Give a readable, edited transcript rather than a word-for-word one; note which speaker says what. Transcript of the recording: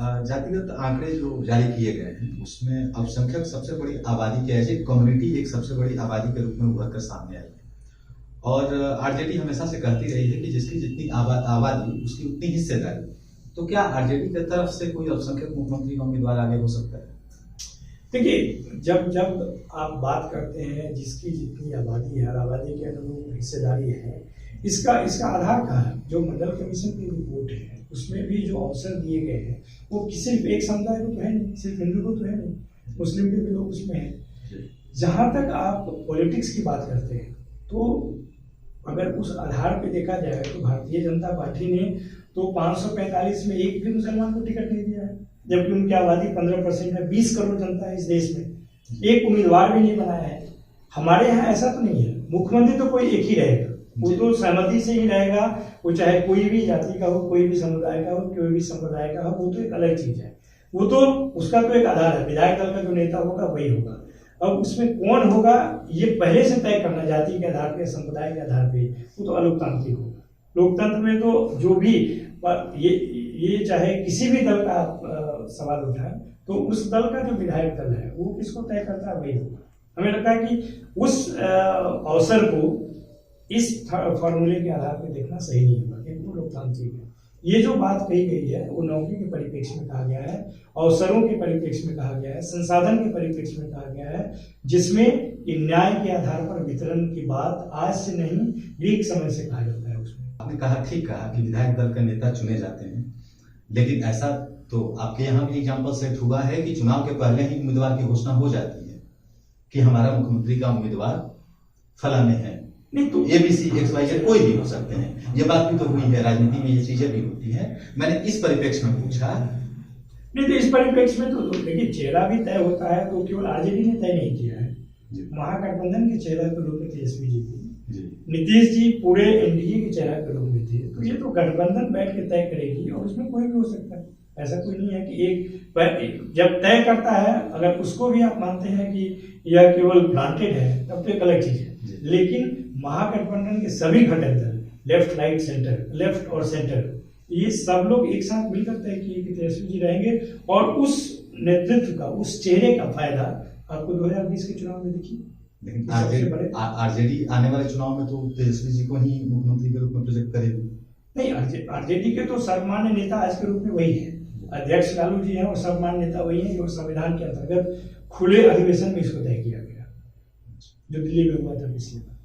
Speaker 1: जातिगत आंकड़े जो जारी किए गए हैं उसमें अल्पसंख्यक सबसे बड़ी आबादी के ऐसे कम्युनिटी एक सबसे बड़ी आबादी के रूप में उभर कर सामने आई है। और आरजेडी हमेशा से कहती रही है कि जिसकी जितनी आबादी उसकी उतनी हिस्सेदारी। तो क्या आरजेडी की तरफ से कोई अल्पसंख्यक मुख्यमंत्री का उम्मीदवार आगे हो सकता है?
Speaker 2: देखिए, जब जब आप बात करते हैं जिसकी जितनी आबादी है, आबादी के अनुरूप हिस्सेदारी है, इसका इसका आधार कहाँ है? जो मंडल कमीशन की रिपोर्ट है उसमें भी जो अवसर दिए गए हैं वो सिर्फ एक समुदाय को तो है नहीं, सिर्फ हिंदू को तो है नहीं, मुस्लिम के भी लोग उसमें हैं। जहाँ तक आप पॉलिटिक्स की बात करते हैं तो अगर उस आधार पे देखा जाए तो भारतीय जनता पार्टी ने तो 545 में एक भी मुसलमान को टिकट नहीं दिया है, जबकि उनकी आबादी 15% है, 20 करोड़ जनता है इस देश में, एक उम्मीदवार भी नहीं बनाया है। हमारे यहाँ ऐसा तो नहीं है, मुख्यमंत्री तो कोई एक ही रहेगा, वो तो सहमति से ही रहेगा, वो चाहे कोई भी जाति का हो, कोई भी समुदाय का हो, कोई भी संप्रदाय का हो, वो तो एक अलग चीज है, वो तो उसका तो एक आधार है, विधायक दल का जो नेता होगा वही होगा। अब उसमें कौन होगा ये पहले से तय करना जाति के आधार पे, संप्रदाय के आधार पे, वो तो अलोकतांत्रिक होगा। लोकतंत्र में तो जो भी ये चाहे किसी भी दल का आप सवाल उठाएं तो उस दल का जो विधायक दल है वो किसको तय करता है वही होगा। हमें लगता है कि उस अवसर को इस फॉर्मूले के आधार पर देखना सही नहीं होगा, क्योंकि वो लोकतांत्रिक है। ये जो बात कही गई है वो नौकरी के परिप्रेक्ष्य में कहा गया है, अवसरों के परिप्रेक्ष्य में कहा गया है, संसाधन के परिप्रेक्ष्य में कहा गया है, जिसमें न्याय के आधार पर वितरण की बात आज से नहीं ग्रीक समय से कहा जाता है। उसमें
Speaker 1: आपने कहा, ठीक कहा कि विधायक दल का नेता चुने जाते हैं, लेकिन ऐसा तो आपके यहाँ भी एग्जाम्पल सेट हुआ है कि चुनाव के पहले ही उम्मीदवार की घोषणा हो जाती है कि हमारा मुख्यमंत्री का उम्मीदवार फलाने हैं, नहीं तो एबीसी XYZ कोई भी हो सकते हैं। ये बात भी तो हुई है, राजनीति में ये चीजें भी होती हैं। मैंने इस परिप्रेक्ष्य में पूछा।
Speaker 2: नहीं तो इस परिप्रेक्ष्य में तो देखिए चेहरा भी तय होता है, तो केवल आरजेडी ने तय नहीं किया है, महागठबंधन के चेहरा के रूप में तेजस्वी जी थे, नीतीश जी पूरे एनडीए के चेहरा के रूप में थे, तो ये तो गठबंधन बैठ के तय करेगी और उसमें कोई भी हो सकता है। ऐसा कोई नहीं है कि एक जब तय करता है अगर उसको भी आप मानते हैं कि यह केवल ग्रांटेड है तब तो एक अलग चीज है, लेकिन महागठबंधन के सभी घटक दल, लेफ्ट राइट सेंटर, लेफ्ट और सेंटर, ये सब लोग एक साथ मिलकर तय किए कि तेजस्वी जी रहेंगे और उस नेतृत्व का, उस चेहरे का फायदा आपको 2020 के चुनाव में दिखी।
Speaker 1: लेकिन आरजेडी आने वाले चुनाव में तो तेजस्वी जी को ही मुख्यमंत्री के रूप में प्रोजेक्ट करेगी।
Speaker 2: नहीं, आरजेडी के तो सर्वमान्य नेता आज के रूप में वही है, अध्यक्ष लालू जी हैं और सर्वमान्य नेता वही है जो संविधान के अंतर्गत खुले अधिवेशन में इसको तय किया गया, जो दिल्ली में हुआ था पिछले बार।